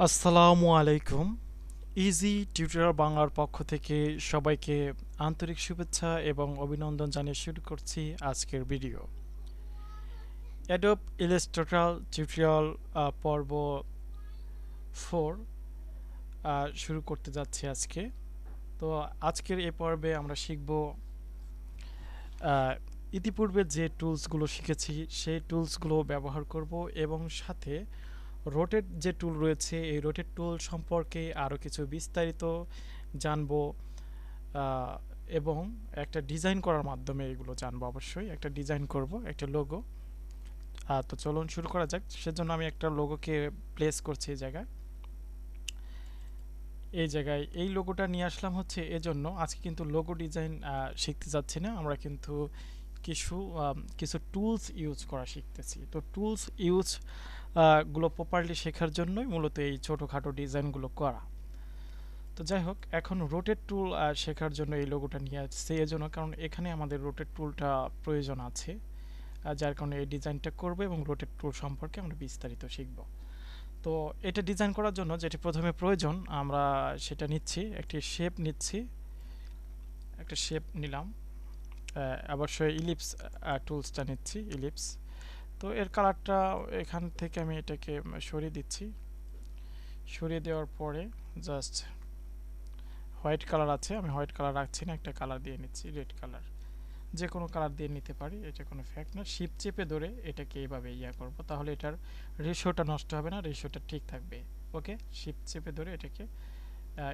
আসসালামু আলাইকুম। Easy tutorial বাংলার পক্ষ থেকে সবাইকে আন্তরিক শুভেচ্ছা এবং অভিনন্দন জানিয়ে শুরু করছি আজকের ভিডিও। অ্যাডোব ইলাস্ট্রেটর টিউটোরিয়াল পর্ব 4 শুরু করতে যাচ্ছি আজকে। তো আজকের এই পর্বে আমরা শিখব ইতিপূর্বে যে টুলসগুলো শিখেছি সেই টুলসগুলো ব্যবহার করব এবং সাথে রোটেট যে টুল রয়েছে এই রোটেট টুল সম্পর্কে আরও কিছু বিস্তারিত জানবো আহ, এবং একটা ডিজাইন করার মাধ্যমে এগুলো জানবো। অবশ্যই একটা ডিজাইন করব, একটা লোগো। তো চলুন শুরু করা যাক। সেজন্য আমি একটা লোগোকে প্লেস করছি এই জায়গায় এই লোগোটা নিয়ে আসলাম হচ্ছে এজন্য আজকে কিন্তু লোগো ডিজাইন শিখতে যাচ্ছি না, আমরা কিন্তু কিছু টুলস ইউজ করা শিখতেছি। তো টুলস ইউজ গুলো প্রপারলি শেখার জন্যই মূলত এই ছোটোখাটো ডিজাইনগুলো করা। তো যাই হোক, এখন রোটেট টুল শেখার জন্য এই লোগোটা নিয়ে আসছে এজন্য, কারণ এখানে আমাদের রোটেট টুলটা প্রয়োজন আছে, যার কারণে এই ডিজাইনটা করব এবং রোটেট টুল সম্পর্কে আমরা বিস্তারিত শিখব। তো এটা ডিজাইন করার জন্য যেটি প্রথমে প্রয়োজন আমরা সেটা নিচ্ছি, একটি শেপ নিচ্ছি, একটা শেপ নিলাম। অবশ্যই ইলিপস টুলসটা নিচ্ছি, ইলিপস। তো এর কালারটা এখান থেকে আমি এটাকে সরিয়ে দিচ্ছি। সরিয়ে দেওয়ার পরে জাস্ট হোয়াইট কালার আছে, আমি হোয়াইট কালার রাখছি না, একটা কালার দিয়ে নিচ্ছি, রেড কালার। যে কোনো কালার দিয়ে নিতে পারি, এটা কোনো ফ্যাক্ট না। শিপ চেপে ধরে এটাকে এইভাবে করব, তাহলে এটার রেশিওটা নষ্ট হবে না, রেশিওটা ঠিক থাকবে। ওকে, শিপ চেপে ধরে এটাকে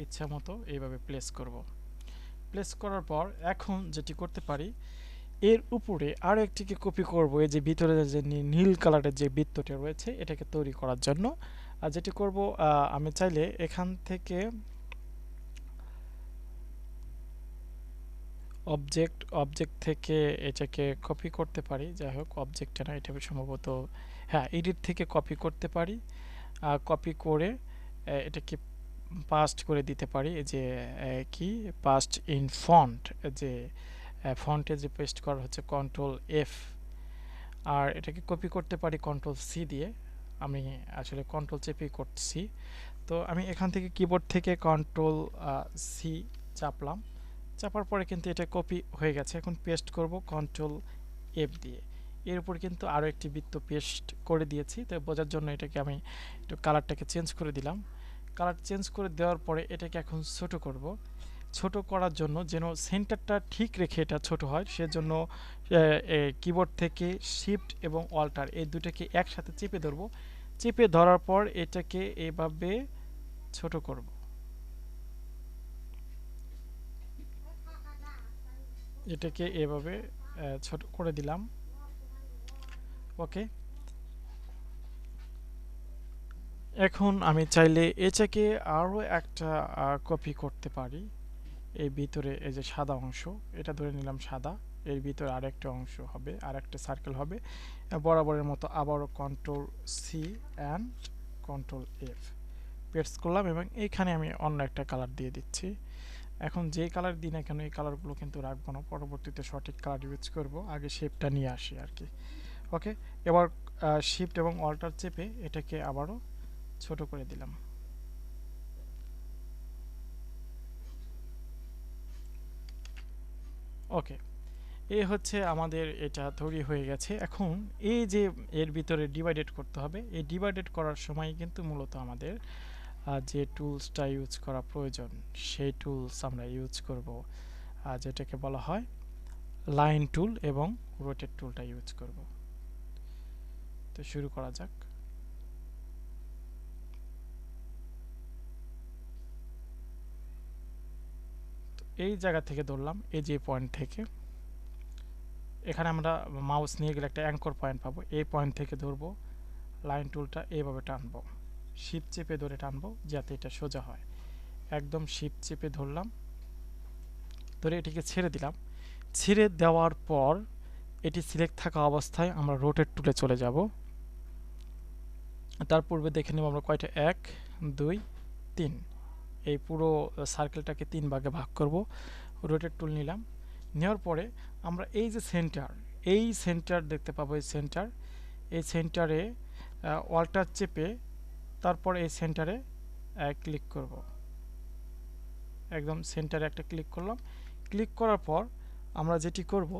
ইচ্ছা মতো এইভাবে প্লেস করব। প্লেস করার পর এখন যেটি করতে পারি, এর উপরে আরও একটিকে কপি করব, এই যে ভিতরে যে নীল কালারের যে বৃত্তটা রয়েছে এটাকে তৈরি করার জন্য। আর যেটি করব, আমি চাইলে এখান থেকে অবজেক্ট থেকে এটাকে কপি করতে পারি। যাই হোক, অবজেক্টটা না, এটা সম্ভবত হ্যাঁ, এডিট থেকে কপি করতে পারি। কপি করে এটাকে পাস্ট করে দিতে পারি, এই যে কি পাস্ট ইন ফন্ট, যে ফন্টে যে পেস্ট করা হচ্ছে কন্ট্রোল এফ। আর এটাকে কপি করতে পারি কন্ট্রোল সি দিয়ে। আমি আসলে কন্ট্রোল চেপেই করছি। তো আমি এখান থেকে কিবোর্ড থেকে কন্ট্রোল সি চাপলাম, চাপার পরে কিন্তু এটা কপি হয়ে গেছে। এখন পেস্ট করব কন্ট্রোল এফ দিয়ে। এর উপর কিন্তু আরও একটি বৃত্ত পেস্ট করে দিয়েছি। তো বোঝার জন্য এটাকে আমি একটু কালারটাকে চেঞ্জ করে দিলাম। কালার চেঞ্জ করে দেওয়ার পরে এটাকে এখন ছোট করব। ছোট করার জন্য যেন সেন্টারটা ঠিক রেখে এটা ছোট হয়, সেজন্য কিবোর্ড থেকে শিফট এবং অল্টার এই দুটাকে একসাথে চেপে ধরব। চেপে ধরার পর এটাকে এভাবে ছোট করব। এটাকে এভাবে ছোট করে দিলাম। ওকে, এখন আমি চাইলে এটাকে আরও একটা কপি করতে পারি। এই ভিতরে এই যে সাদা অংশ, এটা ধরে নিলাম সাদা, এর ভিতরে আরেকটা অংশ হবে, আরেকটা সার্কেল হবে। বরাবরের মতো আবারও control C and control F paste করলাম এবং এইখানে আমি অন্য একটা কালার দিয়ে দিচ্ছি। এখন যে কালার দিই না কেন এই কালারগুলো কিন্তু রাখবো না, পরবর্তীতে সঠিক কালার ইউজ করব, আগে শেপটা নিয়ে আসি আর কি। ওকে, এবার শিফট এবং অল্টার চেপে এটাকে আবারও ছোট করে দিলাম। ওকে, এ হচ্ছে আমাদের এটা তৈরি হয়ে গেছে। এখন এই যে এর ভিতরে ডিভাইডেড করতে হবে, এই ডিভাইডেড করার সময় কিন্তু মূলত আমাদের যে টুলসটা ইউজ করা প্রয়োজন সেই টুলস আমরা ইউজ করব, যেটাকে বলা হয় লাইন টুল এবং রোটেট টুলটা ইউজ করব। তো শুরু করা যাক। এই জায়গা থেকে ধরলাম, এই যে পয়েন্ট থেকে, এখানে আমরা মাউস নিয়ে গেলে একটা অ্যাঙ্কর পয়েন্ট পাবো, এই পয়েন্ট থেকে ধরবো, লাইন টুলটা এইভাবে টানবো, শিফট চেপে ধরে টানবো যাতে এটা সোজা হয়। একদম শিফট চেপে ধরলাম, ধরে এটিকে ছেড়ে দিলাম। ছেড়ে দেওয়ার পর এটি সিলেক্ট থাকা অবস্থায় আমরা রোটেট টুলে চলে যাব। তার পূর্বে দেখে নেব আমরা কয়টা, 1 2 3, এই পুরো সার্কেলটাকে 3 ভাগে ভাগ করব। রোটেট টুল নিলাম, নেওয়ার পরে আমরা এই যে সেন্টার দেখতে পাবো, এই সেন্টারে অল্টার চেপে তারপর এই সেন্টারে ক্লিক করব, একদম সেন্টারে একটা ক্লিক করলাম। ক্লিক করার পর আমরা যেটি করব,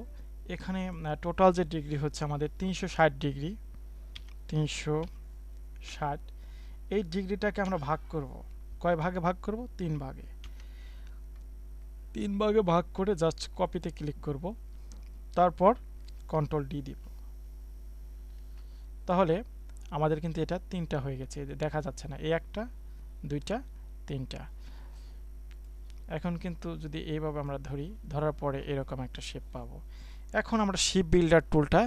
এখানে টোটাল যে ডিগ্রি হচ্ছে আমাদের 360 ডিগ্রি, 360, এই ডিগ্রিটাকে আমরা ভাগ করব। কয় ভাগে ভাগ করব? 3 ভাগে। 3 ভাগে ভাগ করে জাস্ট কপিতে ক্লিক করব, তারপর কন্ট্রোল ডি দিব। তাহলে আমাদের কিন্তু এটা 3টা হয়ে গেছে, দেখা যাচ্ছে না, এই একটা, দুইটা, 3টা। এখন কিন্তু যদি এইভাবে আমরা ধরি, ধরার পরে এরকম একটা শেপ পাবো। এখন আমরা শেপ বিল্ডার টুলটা,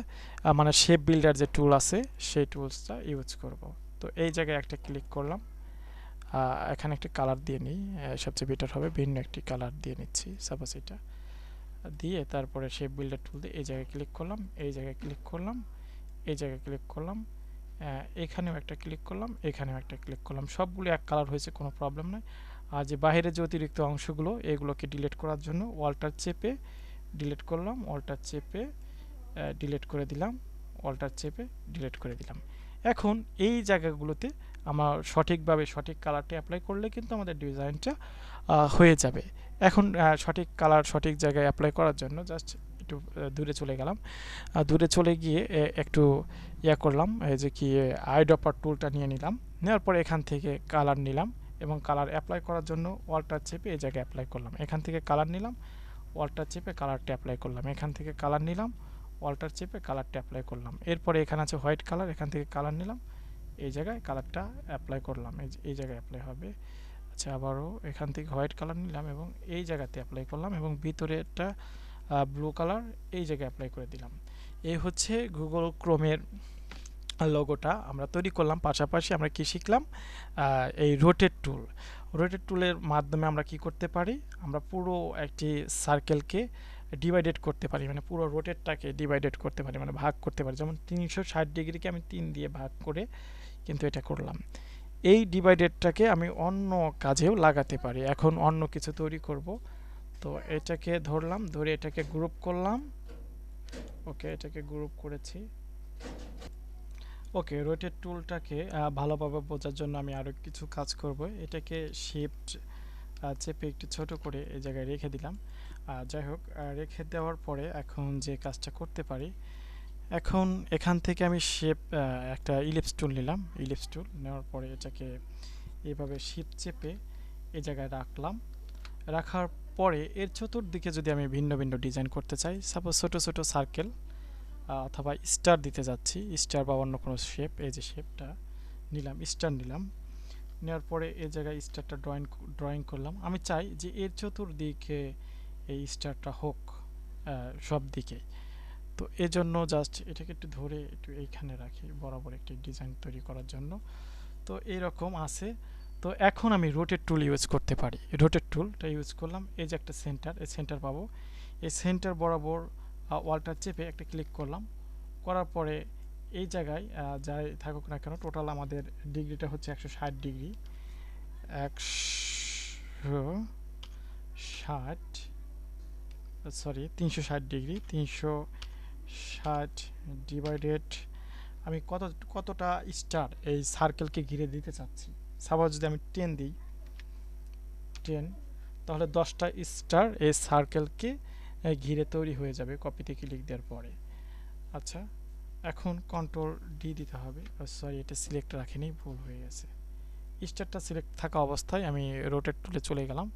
মানে শেপ বিল্ডার যে টুল আছে সেই টুলসটা ইউজ করব। তো এই জায়গায় একটা ক্লিক করলাম, এখানে একটা কালার দিয়ে নিই, সবচেয়ে বেটার হবে, ভিন্ন একটি কালার দিয়ে নিচ্ছি, সাপোজ এটা দিয়ে তারপরে শেপ বিল্ডার টুল দিয়ে এই জায়গায় ক্লিক করলাম, এই জায়গায় ক্লিক করলাম, এই জায়গায় ক্লিক করলাম, এখানেও একটা ক্লিক করলাম, এখানেও একটা ক্লিক করলাম, সবগুলো এক কালার হয়েছে, কোনো প্রবলেম নাই। আর যে বাইরের যে অতিরিক্ত অংশগুলো এগুলোকে ডিলিট করার জন্য অল্টার চেপে ডিলিট করলাম, অল্টার চেপে ডিলিট করে দিলাম, অল্টার চেপে ডিলিট করে দিলাম। এখন এই জায়গাগুলোতে আমার সঠিকভাবে সঠিক কালারটা অ্যাপ্লাই করলে কিন্তু আমাদের ডিজাইনটা হয়ে যাবে। এখন সঠিক কালার সঠিক জায়গায় অ্যাপ্লাই করার জন্য জাস্ট একটু দূরে চলে গেলাম, দূরে চলে গিয়ে একটু করলাম, এই যে কি আইড্রপার টুলটা নিয়ে নিলাম, নেওয়ার পরে এখান থেকে কালার নিলাম এবং কালার অ্যাপ্লাই করার জন্য অল্টার চেপে এই জায়গায় অ্যাপ্লাই করলাম, এখান থেকে কালার নিলাম, অল্টার চেপে কালারটা অ্যাপ্লাই করলাম, এখান থেকে কালার নিলাম, অল্টার চেপে কালারটা অ্যাপ্লাই করলাম। এরপরে এখানে আছে হোয়াইট কালার, এখান থেকে কালার নিলাম, এই জায়গায় কালারটা অ্যাপ্লাই করলাম, এই জায়গায় অ্যাপ্লাই হবে। আচ্ছা, আবারও এখান থেকে হোয়াইট কালার নিলাম এবং এই জায়গাতে অ্যাপ্লাই করলাম এবং ভিতরে একটা ব্লু কালার এই জায়গায় অ্যাপ্লাই করে দিলাম। এই হচ্ছে গুগল ক্রোমের লোগোটা আমরা তৈরি করলাম। পাশাপাশি আমরা কি শিখলাম? এই রোটেট টুল, রোটেট টুলের মাধ্যমে আমরা কি করতে পারি, আমরা পুরো একটি সার্কেলকে ডিভাইডেড করতে পারি, মানে পুরো রোটেটটাকে ডিভাইডেড করতে পারি, মানে ভাগ করতে পারি। যেমন 360 ডিগ্রিকে আমি 3 দিয়ে ভাগ করে কিন্তু এটা করলাম। এই ডিভাইডেডটাকে আমি অন্য কাজেও লাগাতে পারি। এখন অন্য কিছু তৈরি করব, তো এটাকে ধরলাম, ধরে এটাকে গ্রুপ করলাম। ওকে, এটাকে গ্রুপ করেছি। ওকে, রোটেট টুলটাকে ভালোভাবে বোঝার জন্য আমি আরও কিছু কাজ করব। এটাকে শিফট চেপে একটু ছোট করে এই জায়গায় রেখে দিলাম। যাই হোক, রেখে দেওয়ার পরে এখন যে কাজটা করতে পারি, এখন এখান থেকে আমি শেপ একটা ইলিপস টুল নিলাম, ইলিপস টুল নেওয়ার পরে এটাকে এইভাবে শিফট চেপে এই জায়গায় রাখলাম। রাখার পরে এর চতুর্দিকে যদি আমি ভিন্ন ভিন্ন ডিজাইন করতে চাই, সাপোজ ছোট ছোট সার্কেল অথবা স্টার দিতে যাচ্ছি, স্টার বা অন্য কোনো শেপ, এই যে শেপটা নিলাম, স্টার নিলাম, নেওয়ার পরে এই জায়গায় স্টারটা ড্রয়িং করলাম। আমি চাই যে এর চতুর্দিকে এই স্টারটা হোক সব দিকে। তো এজন্য জাস্ট এটাকে একটু ধরে একটু এইখানে রাখি বরাবর একটি ডিজাইন তৈরি করার জন্য। তো এরকম আছে। তো এখন আমি রোটেট টুল ইউজ করতে পারি। রোটেট টুলটা ইউজ করলাম, এই যে একটা সেন্টার, এই সেন্টার পাবো, এই সেন্টার বরাবর ওয়ালটা চেপে একটা ক্লিক করলাম, করার পরে এই জায়গায় যাই থাকুক না কেন, টোটাল আমাদের ডিগ্রিটা হচ্ছে 160 ডিগ্রি, 360 ডিগ্রি, 360 ডিভাইডেড আমি কতটা স্টার এই সার্কেলকে ঘিরে দিতে চাচ্ছি। সাপোজ যদি আমি 10 দিই, 10, তাহলে 10টা স্টার এই সার্কেলকে ঘিরে তৈরি হয়ে যাবে কপিতে ক্লিক দেওয়ার পরে। আচ্ছা, এখন কন্ট্রোল ডি দিতে হবে, সরি এটা সিলেক্ট রাখিনি, ভুল হয়ে গেছে। স্টারটা সিলেক্ট থাকা অবস্থায় আমি রোটেট টুলে চলে গেলাম,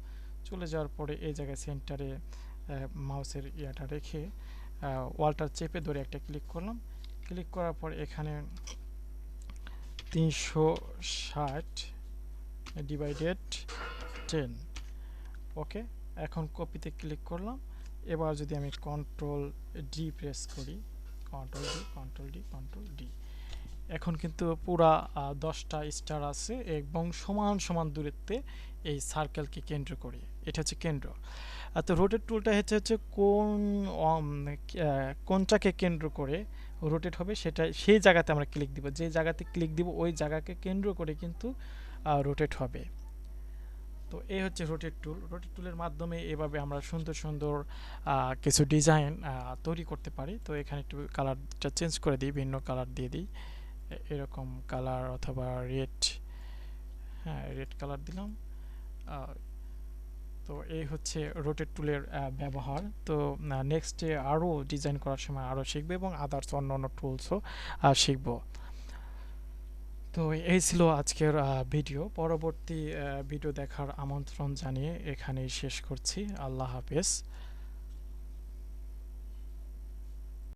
চলে যাওয়ার পরে এই জায়গায় সেন্টারে মাউসের ইয়াটা রেখে ওয়ালটার চেপে ধরে একটা ক্লিক করলাম। ক্লিক করার পর এখানে 360 ডিভাইডেড 10। ওকে, এখন কপিতে ক্লিক করলাম। এবার যদি আমি কন্ট্রোল ডি প্রেস করি, কন্ট্রোল ডি, এখন কিন্তু পুরা 10টা স্টার আছে এবং সমান সমান দূরত্বে এই সার্কেলকে কেন্দ্র করে, এটা হচ্ছে কেন্দ্র। তো রোটেট টুলটা হচ্ছে কোনটাকে কেন্দ্র করে রোটেট হবে সেটা, সেই জায়গাতে আমরা ক্লিক দিব, যে জায়গাতে ক্লিক দিব ওই জায়গাকে কেন্দ্র করে কিন্তু রোটেট হবে। তো এই হচ্ছে রোটেট টুল। রোটেট টুলের মাধ্যমে এভাবে আমরা সুন্দর সুন্দর কিছু ডিজাইন তৈরি করতে পারি। তো এখানে একটু কালারটা চেঞ্জ করে দিই, ভিন্ন কালার দিয়ে দিই, এরকম কালার অথবা রেড হ্যাঁ, রেড কালার দিলাম। আহ, তো এই হচ্ছে রোটেট টুলের ব্যবহার। তো নেক্সটে আরও ডিজাইন করার সময় আরও শিখবে এবং আদার্স অন্য অন্য টুলসও শিখব। তো এই ছিল আজকের ভিডিও। পরবর্তী ভিডিও দেখার আমন্ত্রণ জানিয়ে এখানেই শেষ করছি। আল্লাহ হাফেজ।